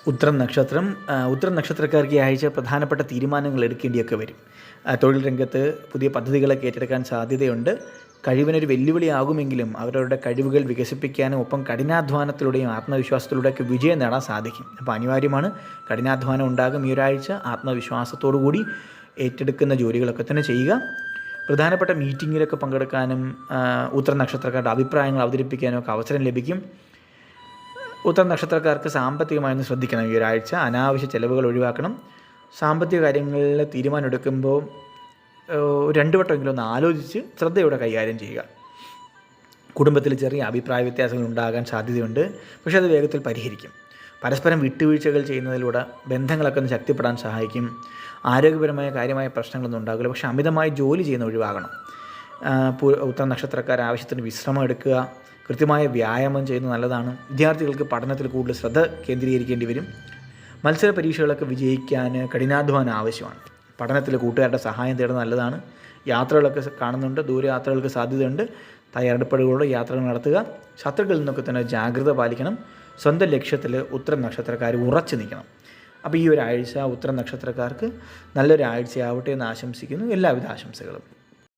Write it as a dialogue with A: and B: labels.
A: ഉത്രം നക്ഷത്രക്കാർക്ക് ഈ ആഴ്ച പ്രധാനപ്പെട്ട തീരുമാനങ്ങൾ എടുക്കേണ്ടിയൊക്കെ വരും. തൊഴിൽ രംഗത്ത് പുതിയ പദ്ധതികളൊക്കെ ഏറ്റെടുക്കാൻ സാധ്യതയുണ്ട്. കഴിവിനൊരു വെല്ലുവിളിയാകുമെങ്കിലും അവരവരുടെ കഴിവുകൾ വികസിപ്പിക്കാനും ഒപ്പം കഠിനാധ്വാനത്തിലൂടെയും ആത്മവിശ്വാസത്തിലൂടെയൊക്കെ വിജയം നേടാൻ സാധിക്കും. അപ്പോൾ അനിവാര്യമാണ്, കഠിനാധ്വാനം ഉണ്ടാകും ഈ ഒരാഴ്ച. ആത്മവിശ്വാസത്തോടു കൂടി ഏറ്റെടുക്കുന്ന ജോലികളൊക്കെ തന്നെ ചെയ്യുക. പ്രധാനപ്പെട്ട മീറ്റിങ്ങിലൊക്കെ പങ്കെടുക്കാനും ഉത്തര നക്ഷത്രക്കാരുടെ അഭിപ്രായങ്ങൾ അവതരിപ്പിക്കാനും ഒക്കെ അവസരം ലഭിക്കും. ഉത്തര നക്ഷത്രക്കാർക്ക് സാമ്പത്തികമായൊന്ന് ശ്രദ്ധിക്കണം ഈ ഒരാഴ്ച. അനാവശ്യ ചിലവുകൾ ഒഴിവാക്കണം. സാമ്പത്തിക കാര്യങ്ങളിൽ തീരുമാനമെടുക്കുമ്പോൾ 2 വട്ടമെങ്കിലും ഒന്ന് ആലോചിച്ച് ശ്രദ്ധയോടെ കൈകാര്യം ചെയ്യുക. കുടുംബത്തിൽ ചെറിയ അഭിപ്രായ വ്യത്യാസങ്ങൾ ഉണ്ടാകാൻ സാധ്യതയുണ്ട്, പക്ഷേ അത് വേഗത്തിൽ പരിഹരിക്കും. പരസ്പരം വിട്ടുവീഴ്ചകൾ ചെയ്യുന്നതിലൂടെ ബന്ധങ്ങളൊക്കെ ഒന്ന് ശക്തിപ്പെടാൻ സഹായിക്കും. ആരോഗ്യപരമായ കാര്യമായ പ്രശ്നങ്ങളൊന്നും ഉണ്ടാകില്ല, പക്ഷേ അമിതമായി ജോലി ചെയ്യുന്ന ഒഴിവാകണം. ഉത്തര നക്ഷത്രക്കാർ ആവശ്യത്തിന് വിശ്രമം എടുക്കുക, കൃത്യമായ വ്യായാമം ചെയ്യുന്നത് നല്ലതാണ്. വിദ്യാർത്ഥികൾക്ക് പഠനത്തിൽ കൂടുതൽ ശ്രദ്ധ കേന്ദ്രീകരിക്കേണ്ടി വരും. മത്സര പരീക്ഷകളൊക്കെ വിജയിക്കാൻ കഠിനാധ്വാനം ആവശ്യമാണ്. പഠനത്തിൽ കൂട്ടുകാരുടെ സഹായം തേടുന്നത് നല്ലതാണ്. യാത്രകളൊക്കെ കാണുന്നുണ്ട്, ദൂരയാത്രകൾക്ക് സാധ്യതയുണ്ട്. തയ്യാറെടുപ്പുകളോടെ യാത്രകൾ നടത്തുക. ശത്രുക്കളിൽ നിന്നൊക്കെ തന്നെ ജാഗ്രത പാലിക്കണം. സ്വന്തം ലക്ഷ്യത്തിൽ ഉത്തര നക്ഷത്രക്കാർ ഉറച്ചു നിൽക്കണം. അപ്പോൾ ഈ ഒരാഴ്ച ഉത്തര നക്ഷത്രക്കാർക്ക് നല്ലൊരാഴ്ചയാവട്ടെ എന്ന് ആശംസിക്കുന്നു. എല്ലാവിധ ആശംസകളും.